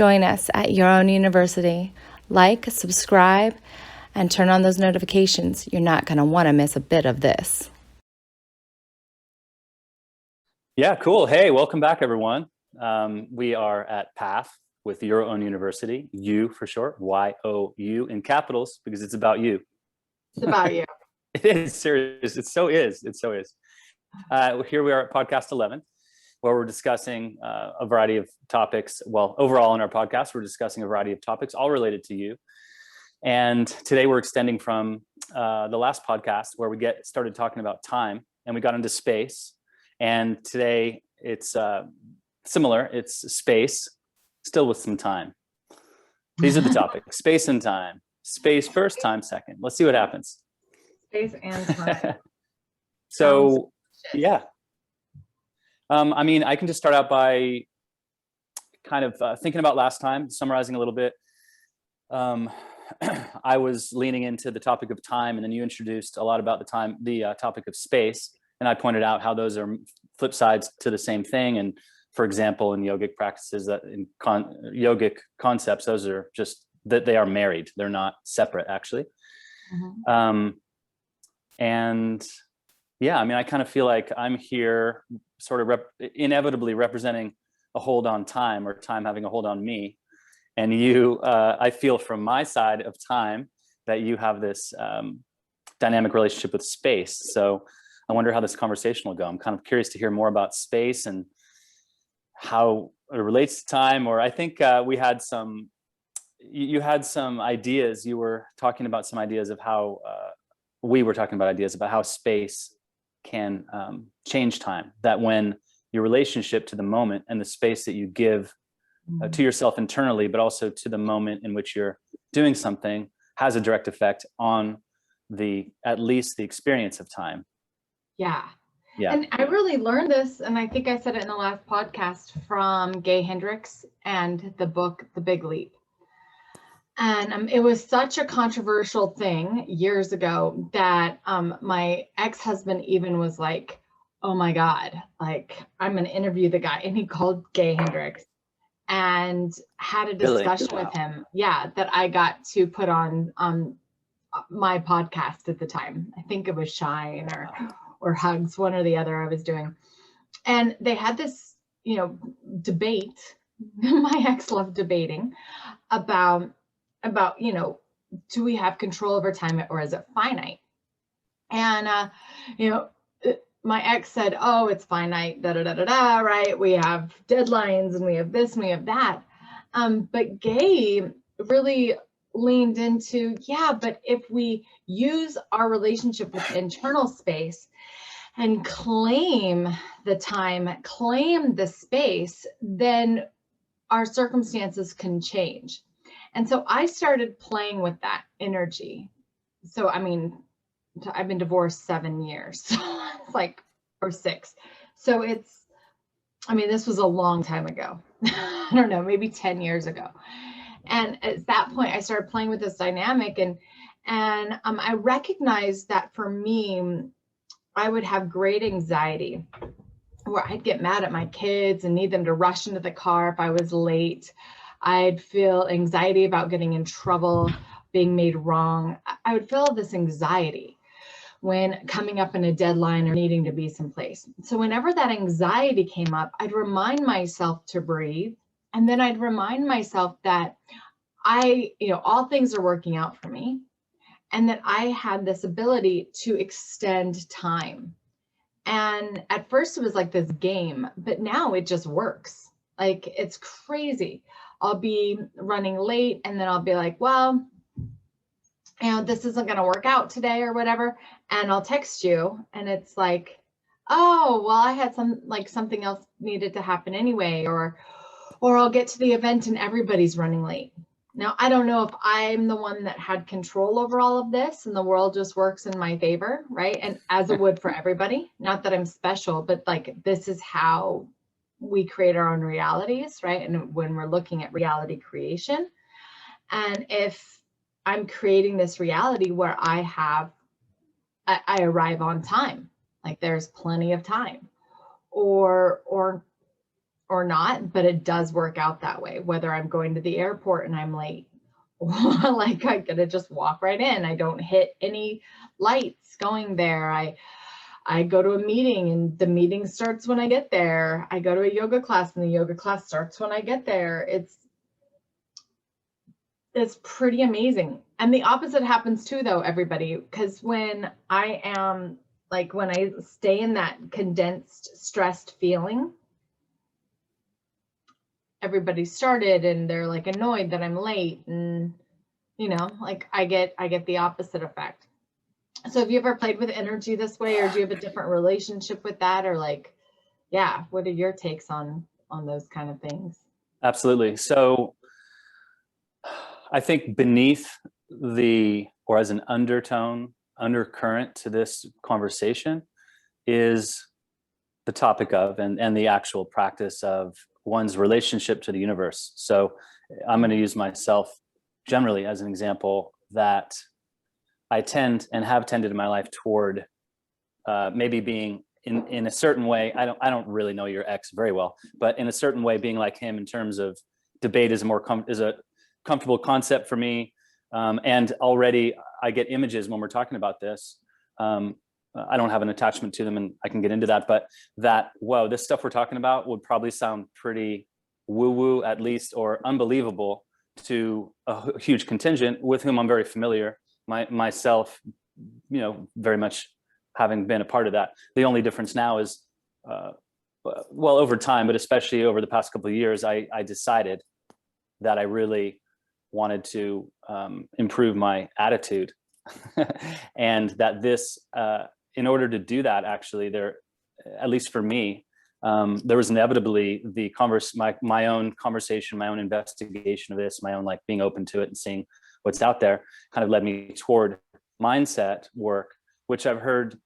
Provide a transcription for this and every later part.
Join us at Your Own University. Like, subscribe, and turn on those notifications. You're not going to want to miss a bit of this. Yeah, cool. Hey, welcome back, everyone. We are at Path with Your Own University, U for short, Y-O-U in capitals, because it's about you. It's about you. It is serious. It so is. Here we are at podcast 11, where we're discussing a variety of topics. Well, overall in our podcast, we're discussing a variety of topics, all related to you. And today we're extending from the last podcast where we started talking about time and we got into space. And today it's similar. It's space, still with some time. These are the topics: space and time. Space first, time second. Let's see what happens. Space and time. So, yeah. I mean, I can just start out by kind of thinking about last time, summarizing a little bit. I was leaning into the topic of time, and then you introduced a lot about the topic of space. And I pointed out how those are flip sides to the same thing. And for example, in yogic practices, that in yogic concepts, those are just that they are married. They're not separate, actually. Mm-hmm. And yeah, I mean, I kind of feel like I'm here sort of inevitably representing a hold on time, or time having a hold on me. And you, I feel from my side of time that you have this dynamic relationship with space. So I wonder how this conversation will go. I'm kind of curious to hear more about space and how it relates to time. Or I think you had some ideas. You were talking about some ideas of how we were talking about ideas about how space can change time. That when your relationship to the moment and the space that you give to yourself internally, but also to the moment in which you're doing something, has a direct effect on at least the experience of time. Yeah. Yeah. And I really learned this, and I think I said it in the last podcast, from Gay Hendricks and the book, The Big Leap. And it was such a controversial thing years ago that my ex-husband even was like, oh my God, like, I'm going to interview the guy. And he called Gay Hendricks and had a discussion with him. Yeah, that I got to put on my podcast at the time. I think it was Shine or Hugs, one or the other I was doing. And they had this, debate. My ex loved debating about, do we have control over time, or is it finite? And, my ex said, oh, it's finite, right? We have deadlines and we have this and we have that. But Gay really leaned into, but if we use our relationship with internal space and claim the time, claim the space, then our circumstances can change. And so I started playing with that energy. So, I mean, I've been divorced 7 years, so it's like, or 6. So this was a long time ago. I don't know, maybe 10 years ago. And at that point, I started playing with this dynamic, and I recognized that for me, I would have great anxiety, where I'd get mad at my kids and need them to rush into the car if I was late. I'd feel anxiety about getting in trouble, being made wrong. I would feel this anxiety when coming up in a deadline or needing to be someplace. So whenever that anxiety came up, I'd remind myself to breathe. And then I'd remind myself that all things are working out for me, and that I had this ability to extend time. And at first it was like this game, but now it just works. Like, it's crazy. I'll be running late, and then I'll be like, well, this isn't going to work out today or whatever. And I'll text you, and it's like, oh, well, I had something else needed to happen anyway, or I'll get to the event and everybody's running late. Now, I don't know if I'm the one that had control over all of this and the world just works in my favor, right? And as it would for everybody, not that I'm special, but like, this is how we create our own realities, right? And when we're looking at reality creation, and if I'm creating this reality where I arrive on time, like there's plenty of time, or or not, but it does work out that way. Whether I'm going to the airport and I'm late, or like I gotta just walk right in. I don't hit any lights going there. I go to a meeting and the meeting starts when I get there. I go to a yoga class and the yoga class starts when I get there. It's pretty amazing. And the opposite happens too, though, everybody, because when I stay in that condensed, stressed feeling, everybody started and they're like annoyed that I'm late, and like I get the opposite effect. So have you ever played with energy this way, or do you have a different relationship with that, or like, yeah, what are your takes on those kind of things? Absolutely. So I think beneath or as an undercurrent to this conversation is the topic of and the actual practice of one's relationship to the universe. So I'm going to use myself generally as an example that I tend and have tended in my life toward maybe being in a certain way. I don't really know your ex very well, but in a certain way, being like him in terms of debate is a comfortable concept for me. And already I get images when we're talking about this. I don't have an attachment to them, and I can get into that, but whoa, this stuff we're talking about would probably sound pretty woo-woo, at least, or unbelievable to a huge contingent with whom I'm very familiar, myself, very much having been a part of that. The only difference now is, well, over time, but especially over the past couple of years, I decided that I really wanted to improve my attitude and that this, in order to do that, actually, at least for me, there was inevitably my own conversation, my own investigation of this, my own like being open to it and seeing what's out there, kind of led me toward mindset work, which I've heard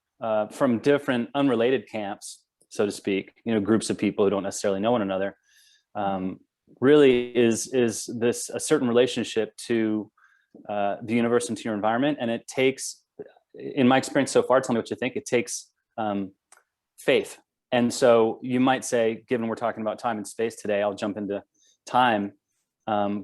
from different unrelated camps, so to speak, groups of people who don't necessarily know one another. Really is this a certain relationship to the universe and to your environment, and it takes, in my experience so far, tell me what you think, it takes faith. And so you might say, given we're talking about time and space today, I'll jump into time,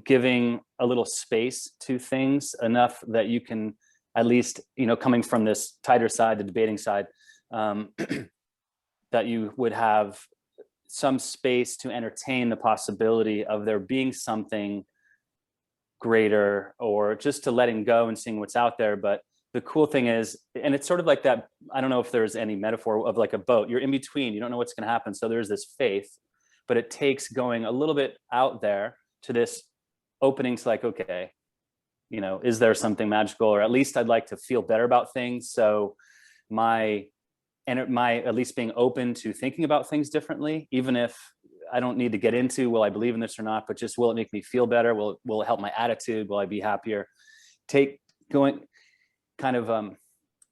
giving a little space to things enough that you can at least, coming from this tighter side, the debating side, that you would have some space to entertain the possibility of there being something greater, or just to letting go and seeing what's out there. But the cool thing is, and it's sort of like that, I don't know if there's any metaphor of like a boat, you're in between, you don't know what's going to happen. So there's this faith, but it takes going a little bit out there to this opening to like, okay, is there something magical, or at least I'd like to feel better about things. So my at least being open to thinking about things differently, even if I don't need to get into, will I believe in this or not, but just, will it make me feel better? Will it help my attitude? Will I be happier? Going kind of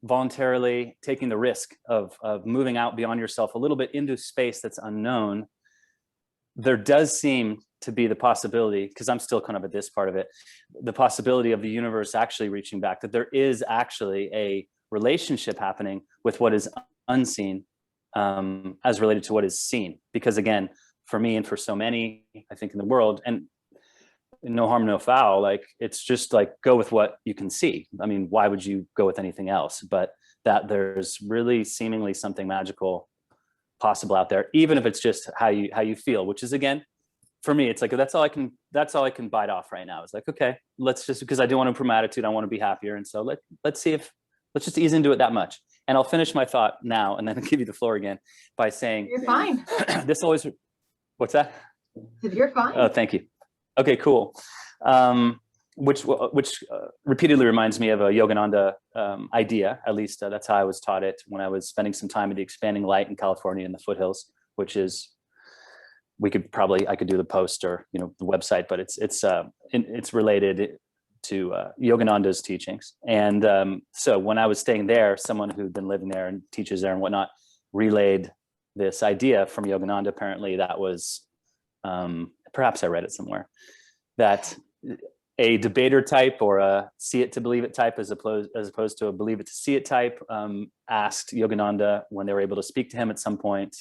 voluntarily taking the risk of moving out beyond yourself a little bit into space that's unknown. There does seem to be the possibility, because I'm still kind of at this part of it, the possibility of the universe actually reaching back, that there is actually a relationship happening with what is unseen as related to what is seen. Because again, for me and for so many, I think, in the world, and no harm, no foul, like, it's just like, go with what you can see. I mean, why would you go with anything else? But that there's really seemingly something magical possible out there, even if it's just how you feel, which is, again, for me, it's like, that's all I can bite off right now. It's like, okay, let's just, because I do want to improve my attitude, I want to be happier. And so let's just ease into it that much. And I'll finish my thought now and then give you the floor again by saying, You're fine. What's that? You're fine. Oh, thank you. Okay, cool. Which repeatedly reminds me of a Yogananda idea. At least that's how I was taught it when I was spending some time at the Expanding Light in California in the foothills, which is, I could do the post or the website, but it's related to Yogananda's teachings. And so when I was staying there, someone who'd been living there and teaches there and whatnot relayed this idea from Yogananda. Apparently that was, perhaps I read it somewhere, that a debater type or a see it to believe it type, as opposed to a believe it to see it type, asked Yogananda when they were able to speak to him at some point,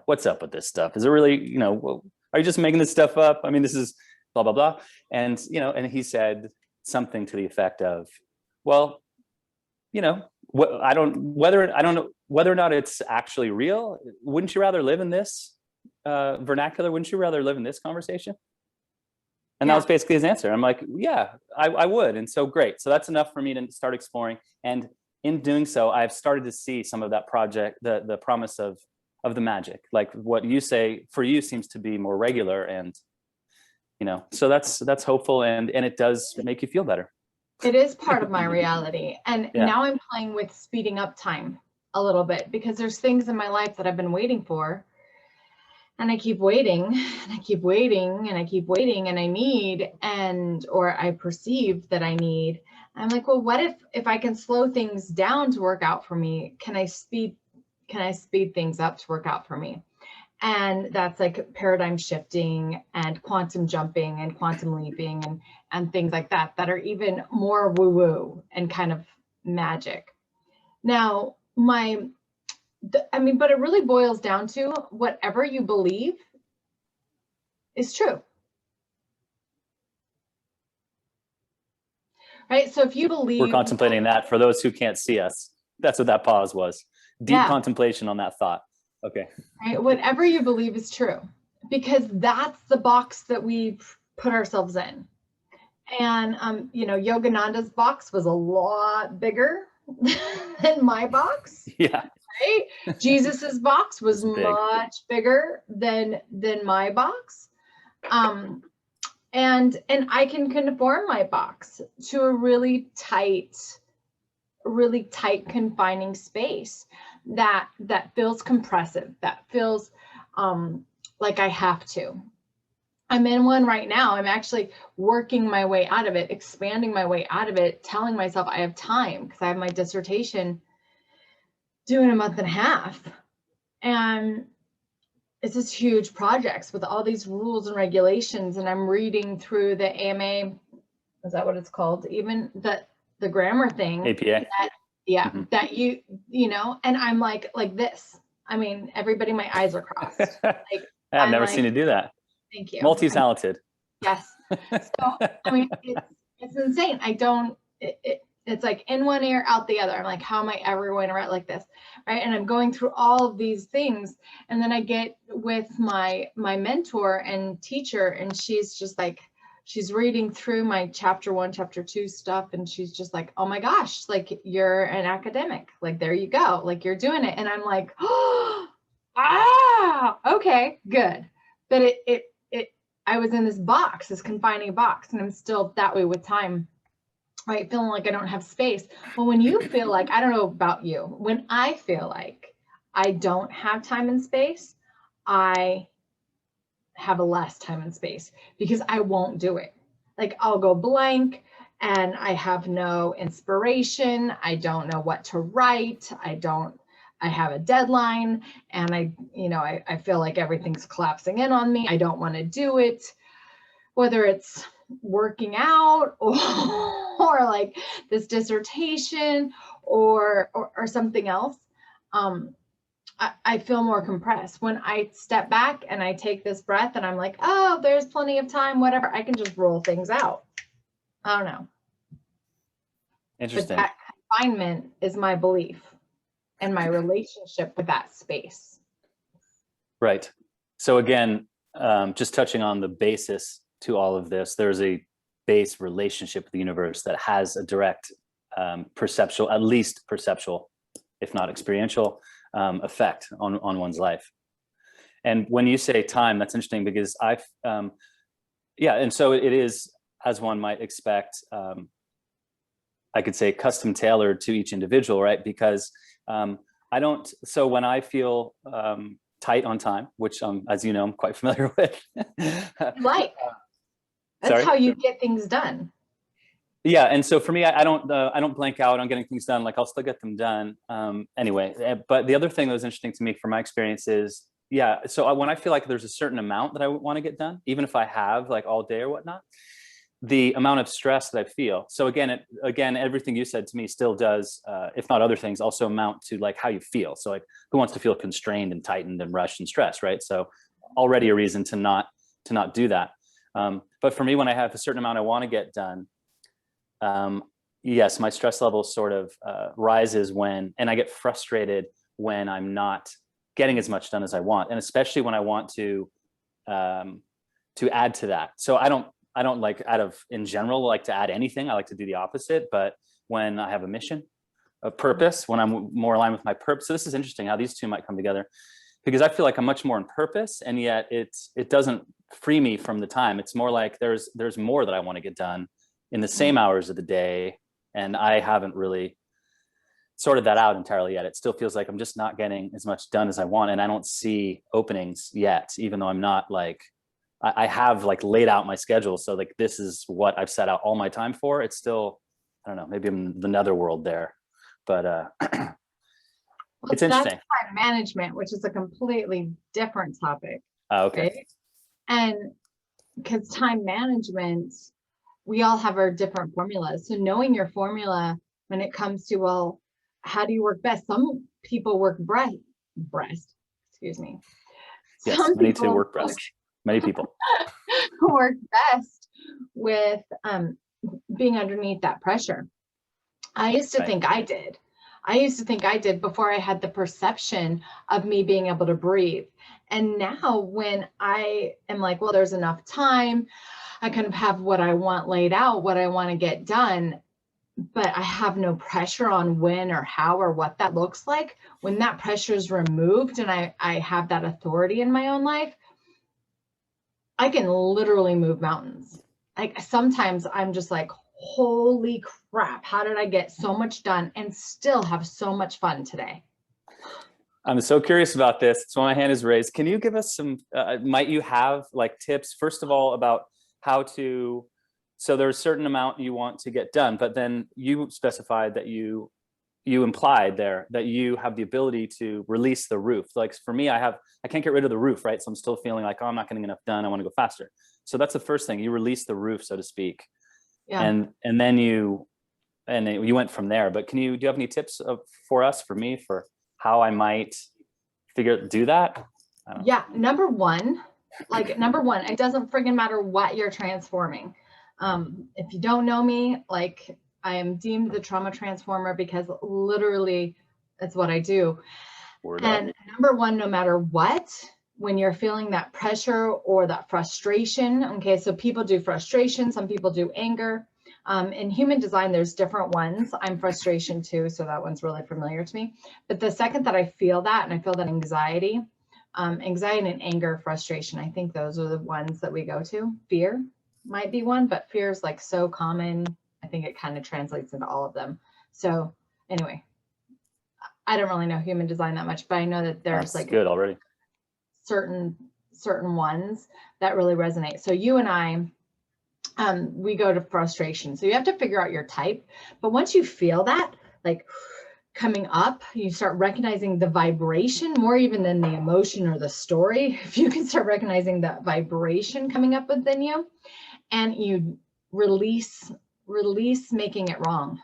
what's up with this stuff? Is it really, are you just making this stuff up? I mean, this is blah, blah, blah. And, and he said something to the effect of, well, I don't know whether or not it's actually real. Wouldn't you rather live in this vernacular? Wouldn't you rather live in this conversation? And that was basically his answer. I'm like, yeah, I would. And so great. So that's enough for me to start exploring. And in doing so, I've started to see some of that project, the promise of the magic, like what you say for you seems to be more regular. And, so that's hopeful. And it does make you feel better. It is part of my reality. And Yeah. now I'm playing with speeding up time a little bit, because there's things in my life that I've been waiting for. And I keep waiting and I keep waiting and I keep waiting, and I need, or I perceive that I need. I'm like, well, what if I can slow things down to work out for me? Can I speed things up to work out for me? And that's like paradigm shifting and quantum jumping and quantum leaping and things like that are even more woo-woo and kind of magic. Now, but it really boils down to whatever you believe is true. Right? So if you believe... We're contemplating that for those who can't see us. That's what that pause was. Deep contemplation on that thought. Okay. Right? Whatever you believe is true, because that's the box that we put ourselves in. And, Yoganandas' box was a lot bigger than my box. Yeah. Right? Jesus's box was much bigger than my box. And I can conform my box to a really tight confining space that feels compressive, that feels like I have to. I'm in one right now. I'm actually working my way out of it, expanding my way out of it, telling myself I have time because I have my dissertation due in a month and a half. And it's this huge projects with all these rules and regulations. And I'm reading through the AMA, is that what it's called? Even the grammar thing. APA. That and I'm like this. I mean, everybody, my eyes are crossed. Like, I've never seen you do that. Thank you. Multi-talented. Yes. So, I mean, it's insane. It's like in one ear, out the other. I'm like, how am I ever going to write like this? Right. And I'm going through all of these things. And then I get with my mentor and teacher, and she's just like, she's reading through my chapter 1, chapter 2 stuff. And she's just like, oh my gosh, like you're an academic. Like, there you go. Like you're doing it. And I'm like, okay, good. But I was in this box, this confining box, and I'm still that way with time, right? Feeling like I don't have space. Well, when you feel like, I don't know about you, when I feel like I don't have time and space, I have a less time and space because I won't do it. Like I'll go blank and I have no inspiration. I don't know what to write. I have a deadline and I feel like everything's collapsing in on me. I don't want to do it, whether it's working out or like this dissertation or something else. I feel more compressed when I step back and I take this breath and I'm like, oh, there's plenty of time, whatever. I can just roll things out. I don't know. Interesting. But that confinement is my belief and my relationship with that space. Right. So again, just touching on the basis to all of this, there's a base relationship with the universe that has a direct perceptual, at least perceptual, if not experiential, effect on one's life. And when you say time, that's interesting because and so it is, as one might expect, I could say custom tailored to each individual, right? Because so when I feel tight on time, which as you know, I'm quite familiar with. That's how you get things done. Yeah, and so for me, I don't blank out on getting things done. Like I'll still get them done anyway. But the other thing that was interesting to me from my experience is, so when I feel like there's a certain amount that I want to get done, even if I have like all day or whatnot, the amount of stress that I feel. So again, everything you said to me still does, if not other things, also amount to like how you feel. So like, who wants to feel constrained and tightened and rushed and stressed, right? So already a reason to not do that. But for me, when I have a certain amount I want to get done, yes, my stress level sort of rises when, and I get frustrated when I'm not getting as much done as I want, and especially when I want to add to that. So I don't like, in general, like to add anything. I like to do the opposite. But when I have a mission, a purpose, when I'm more aligned with my purpose. So this is interesting how these two might come together, because I feel like I'm much more in purpose, and yet it doesn't free me from the time. It's more like there's more that I want to get done in the same hours of the day. And I haven't really sorted that out entirely yet. It still feels like I'm just not getting as much done as I want. And I don't see openings yet, even though I'm not like, I have like laid out my schedule. So like, this is what I've set out all my time for. It's still, I don't know, maybe I'm in the netherworld there, but it's interesting. That's time management, which is a completely different topic. Okay. Right? And because time management, we all have our different formulas. So knowing your formula when it comes to, well, how do you work best? Some people work breast, excuse me. Yes, Some many people too work breast. Many people work best with being underneath that pressure. I used to think I did. I used to think I did before I had the perception of me being able to breathe. And now when I am like, well, there's enough time, I kind of have what I want laid out, what I want to get done, but I have no pressure on when or how or what that looks like. When that pressure is removed and I have that authority in my own life, I can literally move mountains. Like sometimes I'm just like, holy crap, how did I get so much done and still have so much fun today? I'm so curious about this. So my hand is raised. Can you give us some, might you have like tips, first of all, about how to, so there's a certain amount you want to get done, but then you specified that you implied there that you have the ability to release the roof. Like for me, I can't get rid of the roof, right? So I'm still feeling like, oh, I'm not getting enough done. I want to go faster. So that's the first thing. You release the roof, so to speak. Yeah. And then you went from there. But do you have any tips for me, for how I might do that? Yeah. Number one, it doesn't friggin' matter what you're transforming. If you don't know me, like I am deemed the trauma transformer because literally it's what I do. And number one, no matter what, when you're feeling that pressure or that frustration, okay, so people do frustration, some people do anger. In human design, there's different ones. I'm frustration too, so that one's really familiar to me. But the second that I feel that, and I feel that anxiety and anger, frustration, I think those are the ones that we go to. Fear might be one, but fear is like so common. I think it kind of translates into all of them. So anyway, I don't really know human design that much, but I know that there's like good already. certain ones that really resonate. So you and I, we go to frustration. So you have to figure out your type. But once you feel that, like coming up, you start recognizing the vibration more even than the emotion or the story. If you can start recognizing that vibration coming up within you, and you release making it wrong.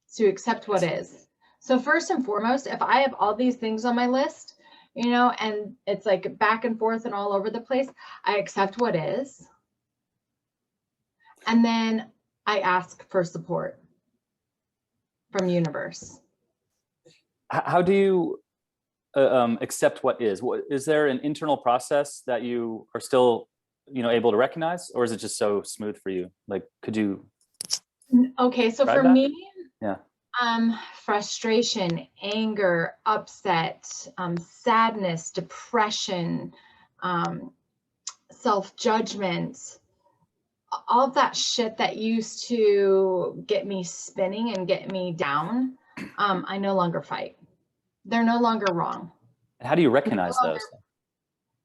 So you accept what is. So first and foremost, if I have all these things on my list, and it's like back and forth and all over the place, I accept what is. And then I ask for support from universe. How do you accept what is? Is there an internal process that you are still, able to recognize, or is it just so smooth for you? Like, could you? Okay, so for me, yeah. Frustration, anger, upset, sadness, depression, self-judgment, all of that shit that used to get me spinning and get me down, I no longer fight. They're no longer wrong. How do you recognize those?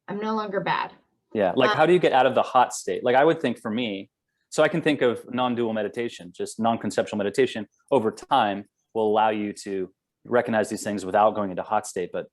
I'm no longer bad. Yeah, like how do you get out of the hot state? Like I would think for me, so I can think of non-dual meditation, just non-conceptual meditation over time will allow you to recognize these things without going into hot state. But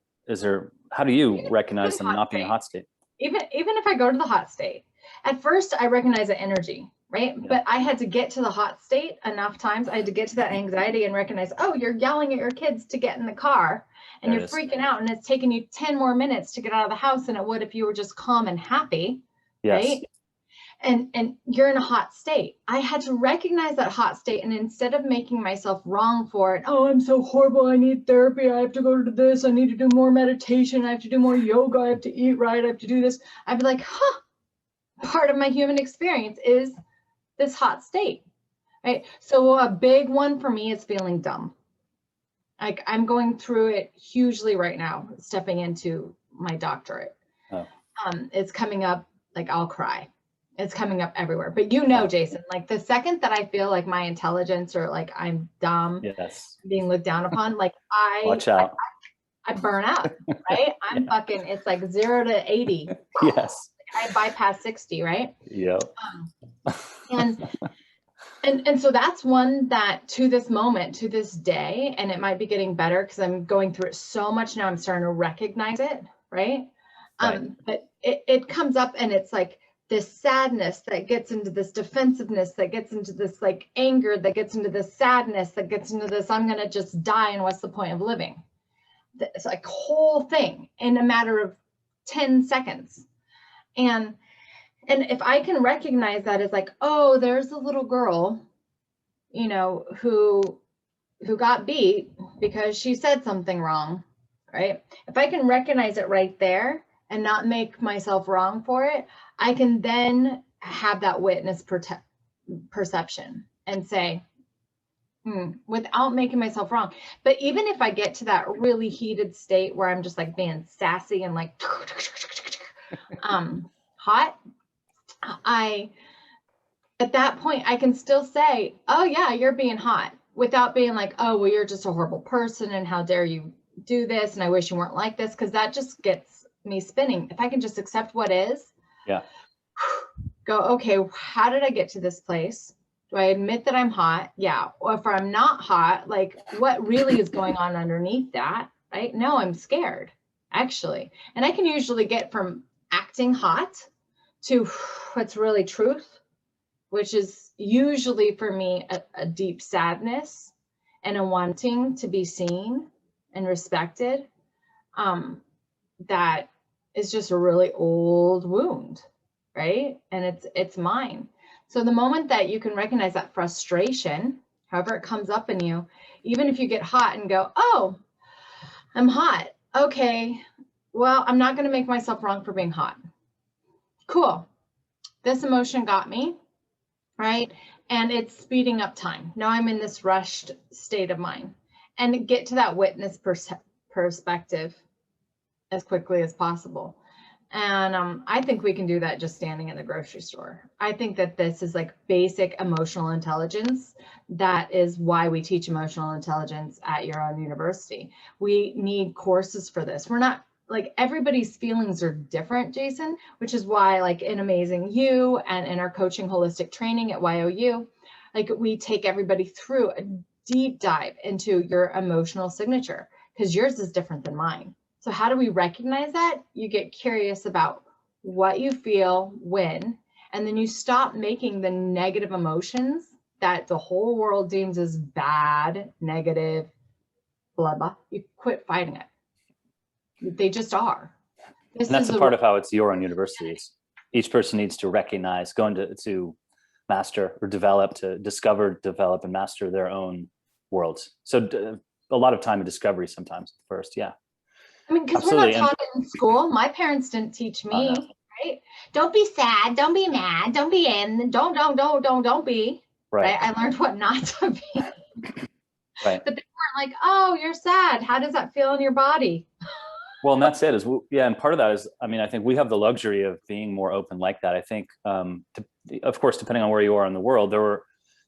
how do you recognize them not being a hot state? Even if I go to the hot state, at first I recognize the energy, right? Yeah. But I had to get to the hot state enough times. I had to get to that anxiety and recognize, oh, you're yelling at your kids to get in the car and There you're it is. freaking out, and it's taking you 10 more minutes to get out of the house than it would if you were just calm and happy, Yes. right? And you're in a hot state. I had to recognize that hot state, and instead of making myself wrong for it, oh, I'm so horrible, I need therapy, I have to go to this, I need to do more meditation, I have to do more yoga, I have to eat right, I have to do this. I'd be like, huh, part of my human experience is this hot state, right? So a big one for me is feeling dumb. Like I'm going through it hugely right now, stepping into my doctorate. Oh. It's coming up, like I'll cry. It's coming up everywhere. But you know, Jason, like the second that I feel like my intelligence or like I'm dumb, Yes. being looked down upon, like Watch out. I burn out, right? I'm fucking, it's like 0 to 80. Yes. I bypass 60, right? Yep. And so that's one that to this moment, to this day, and it might be getting better because I'm going through it so much now, I'm starting to recognize it, right? But it comes up and it's like this sadness that gets into this defensiveness, that gets into this like anger, that gets into this sadness, that gets into this, I'm going to just die and what's the point of living? It's like whole thing in a matter of 10 seconds. And if I can recognize that as like, oh, there's a little girl, you know, who got beat because she said something wrong, right? If I can recognize it right there and not make myself wrong for it, I can then have that witness perception and say, without making myself wrong. But even if I get to that really heated state where I'm just like being sassy and like hot, at that point, I can still say, oh yeah, you're being hot, without being like, oh, well, you're just a horrible person and how dare you do this and I wish you weren't like this, because that just gets me spinning. If I can just accept what is, go, okay, how did I get to this place? Do I admit that I'm hot? Yeah. Or if I'm not hot, like what really is going on underneath that, right? No, I'm scared, actually. And I can usually get from acting hot to what's really truth, which is usually for me a deep sadness and a wanting to be seen and respected. That is just a really old wound, right? And it's mine. So the moment that you can recognize that frustration, however it comes up in you, even if you get hot and go, oh, I'm hot. Okay, well, I'm not going to make myself wrong for being hot. Cool. This emotion got me, right? And it's speeding up time. Now I'm in this rushed state of mind, and get to that witness perspective as quickly as possible. And I think we can do that just standing in the grocery store. I think that this is like basic emotional intelligence. That is why we teach emotional intelligence at your own university. We need courses for this. We're not like, everybody's feelings are different, Jason, which is why like in Amazing You and in our coaching holistic training at YOU, like we take everybody through a deep dive into your emotional signature, because yours is different than mine. So how do we recognize that? You get curious about what you feel when, and then you stop making the negative emotions that the whole world deems as bad, negative, blah, blah. You quit fighting it. They just are. And that's a part of how it's your own university. It's, each person needs to recognize, go into to master or develop, to discover, develop, and master their own worlds. So a lot of time in discovery sometimes first. Yeah. I mean, because we're not taught it in school. My parents didn't teach me, right? Don't be sad. Don't be mad. Don't be in. Don't be. Right. I learned what not to be. Right. But they weren't like, oh, you're sad. How does that feel in your body? Well, and that's it. And part of that is, I mean, I think we have the luxury of being more open like that. I think, of course, depending on where you are in the world,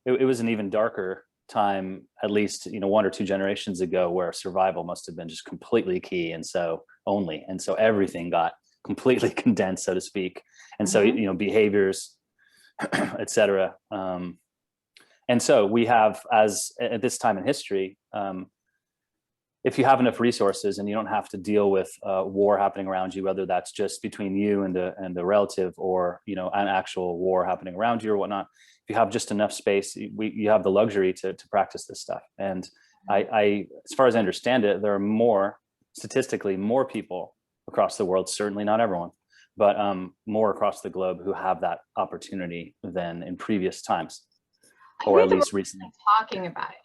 it was an even darker time, at least 1 or 2 generations ago, where survival must have been just completely key, and so everything got completely condensed, so to speak, and so behaviors, etc. And so we have, as at this time in history, if you have enough resources and you don't have to deal with war happening around you, whether that's just between you and the relative, or an actual war happening around you or whatnot, if you have just enough space, you have the luxury to practice this stuff. And I as far as I understand it, there are statistically more people across the world, certainly not everyone, but more across the globe, who have that opportunity than in previous times, or at least recently. Talking about it.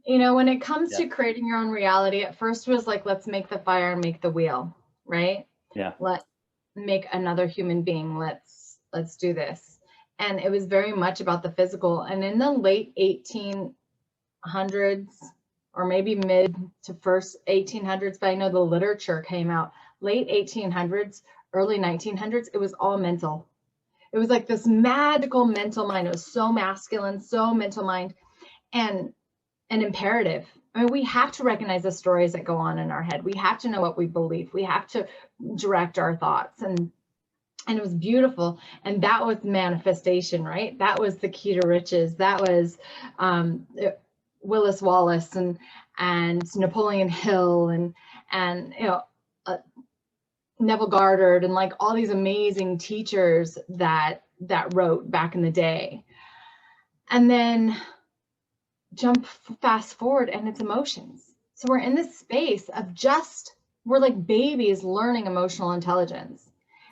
When it comes to creating your own reality, at first was like, let's make the fire and make the wheel, right? Yeah. Let's make another human being. Let's do this. And it was very much about the physical. And in the late 1800s, or maybe mid to first 1800s, but I know the literature came out late 1800s, early 1900s, it was all mental. It was like this magical mental mind. It was so masculine, so mental mind, and an imperative. I mean, we have to recognize the stories that go on in our head. We have to know what we believe. We have to direct our thoughts. And it was beautiful. And that was manifestation, right? That was the key to riches. That was Willis Wallace and Napoleon Hill and Neville Goddard, and like all these amazing teachers that wrote back in the day. And then fast forward, and it's emotions. So we're in this space of we're like babies learning emotional intelligence.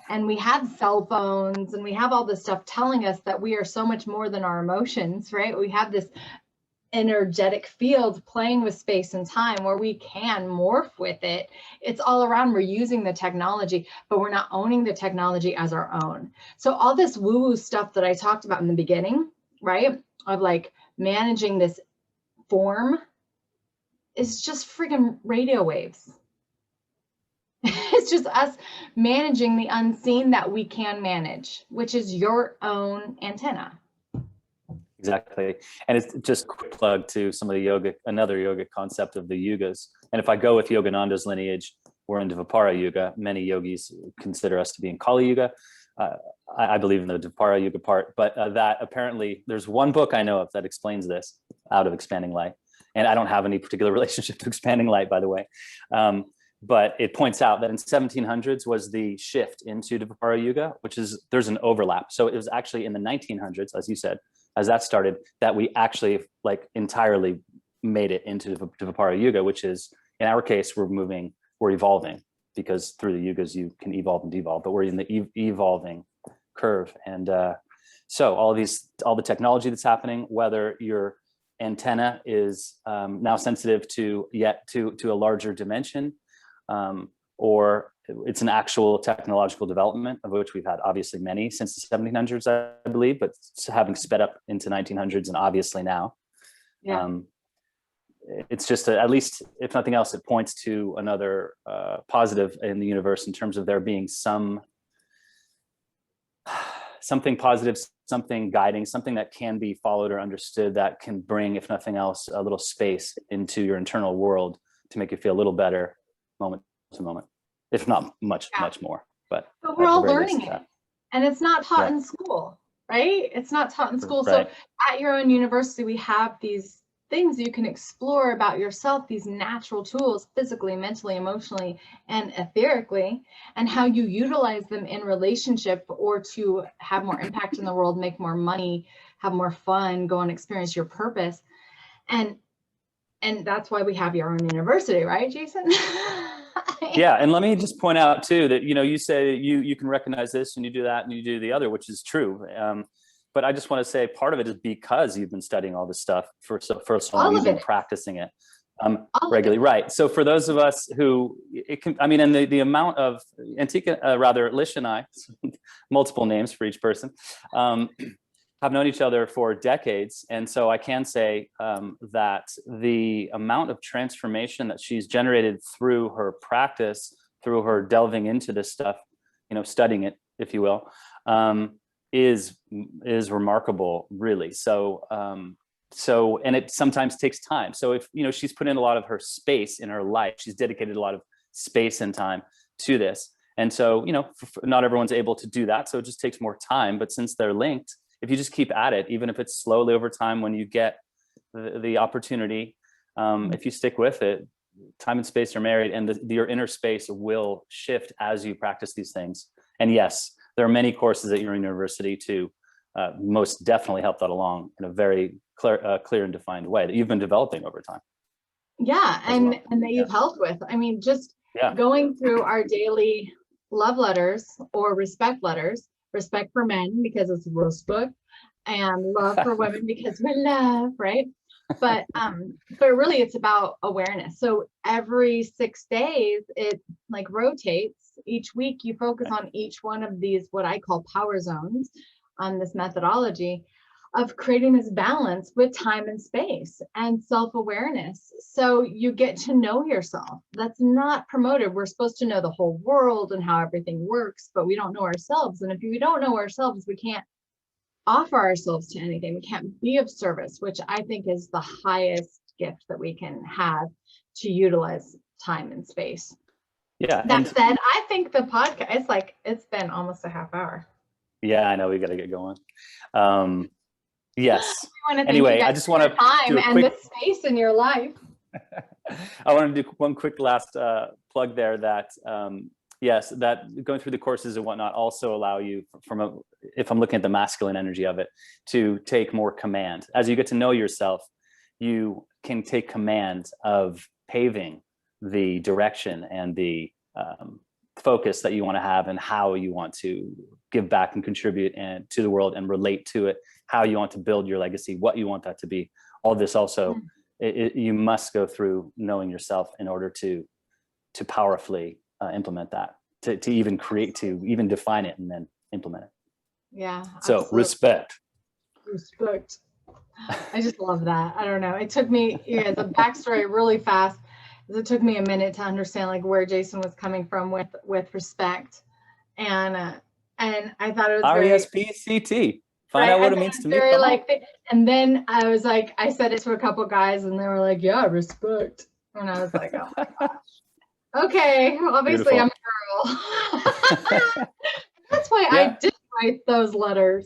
And we have cell phones and we have all this stuff telling us that we are so much more than our emotions, right? We have this energetic field playing with space and time where we can morph with it. It's all around. We're using the technology, but we're not owning the technology as our own. So all this woo-woo stuff that I talked about in the beginning, right, of like managing this form, is just freaking radio waves. It's just us managing the unseen that we can manage, which is your own antenna. Exactly. And it's just a quick plug to some of the another yogic concept of the yugas. And if I go with Yogananda's lineage, we're in Dvapara Yuga. Many yogis consider us to be in Kali Yuga. I believe in the Dvapara Yuga part, but that apparently there's one book I know of that explains this out of Expanding Light. And I don't have any particular relationship to Expanding Light, by the way. But it points out that in 1700s was the shift into Dvapara Yuga, there's an overlap. So it was actually in the 1900s, as you said, as that started, that we actually like entirely made it into Dvapara Yuga, which is, in our case, we're evolving, because through the yugas you can evolve and devolve, but we're in the evolving curve. And so all the technology that's happening, whether your antenna is now sensitive to a larger dimension, or it's an actual technological development, of which we've had obviously many since the 1700s, I believe, but having sped up into 1900s and obviously now. Yeah. It's just at least, if nothing else, it points to another positive in the universe, in terms of there being something positive, something guiding, something that can be followed or understood, that can bring, if nothing else, a little space into your internal world to make you feel a little better moment to moment, if not much more. But we're all learning it, and it's not taught in school, right? It's not taught in school. Right. So at your own university, we have these things you can explore about yourself, these natural tools, physically, mentally, emotionally, and etherically, and how you utilize them in relationship, or to have more impact in the world, make more money, have more fun, go and experience your purpose. And that's why we have your own university, right, Jason? Yeah, and let me just point out too that you say you can recognize this and you do that and you do the other, which is true. But I just want to say part of it is because you've been studying all this stuff for so long, you've been practicing it regularly, right? So for those of us who and the amount of Lish and I, multiple names for each person, have known each other for decades, and so I can say that the amount of transformation that she's generated through her practice, through her delving into this stuff, studying it, if you will, is remarkable, really. So and it sometimes takes time. So if she's put in a lot of her space in her life, she's dedicated a lot of space and time to this, and so not everyone's able to do that. So it just takes more time. But since they're linked, if you just keep at it, even if it's slowly over time, when you get the opportunity, if you stick with it, time and space are married, and your inner space will shift as you practice these things. And yes, there are many courses at your university to most definitely help that along in a very clear and defined way that you've been developing over time. Yeah, and that you've helped with. I mean, just going through our daily love letters or respect letters, respect for men because it's respect, and love for women because we're love, right? But really it's about awareness. So every 6 days it like rotates. Each week you focus on each one of these, what I call power zones, on this methodology of creating this balance with time and space and self-awareness. So you get to know yourself. That's not promoted. We're supposed to know the whole world and how everything works, but we don't know ourselves. And if we don't know ourselves, we can't offer ourselves to anything. We can't be of service, which I think is the highest gift that we can have, to utilize time and space. Yeah. That said, I think the podcast, it's been almost a half hour. Yeah, I know, we got to get going. Yes. Anyway, I just want to do a quick, the space in your life. I want to do one quick last plug there that, yes, that going through the courses and whatnot also allow you if I'm looking at the masculine energy of it, to take more command. As you get to know yourself, you can take command of paving the direction and the focus that you want to have, and how you want to give back and contribute and to the world and relate to it, how you want to build your legacy, what you want that to be. All this also, you must go through knowing yourself in order to powerfully implement that, to even create, to even define it and then implement it. Yeah. So absolutely. respect. I just love that. I don't know. It took me, the backstory really fast. It took me a minute to understand like where Jason was coming from with respect, and I thought it was RESPCT. Find out what it means to me. And then I was like, I said it to a couple guys, and they were like, "Yeah, respect," and I was like, "Oh my gosh, okay, obviously Beautiful. I'm a girl." That's why I did write those letters.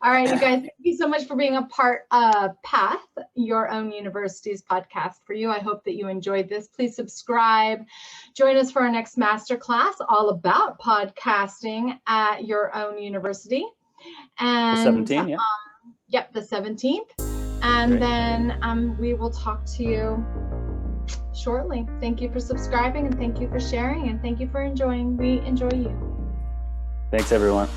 All right, you guys, thank you so much for being a part of Path, Your Own University's podcast for you. I hope that you enjoyed this. Please subscribe. Join us for our next masterclass all about podcasting at Your Own University. And the 17th, the 17th. And Great. Then we will talk to you shortly. Thank you for subscribing, and thank you for sharing, and thank you for enjoying. We enjoy you. Thanks, everyone.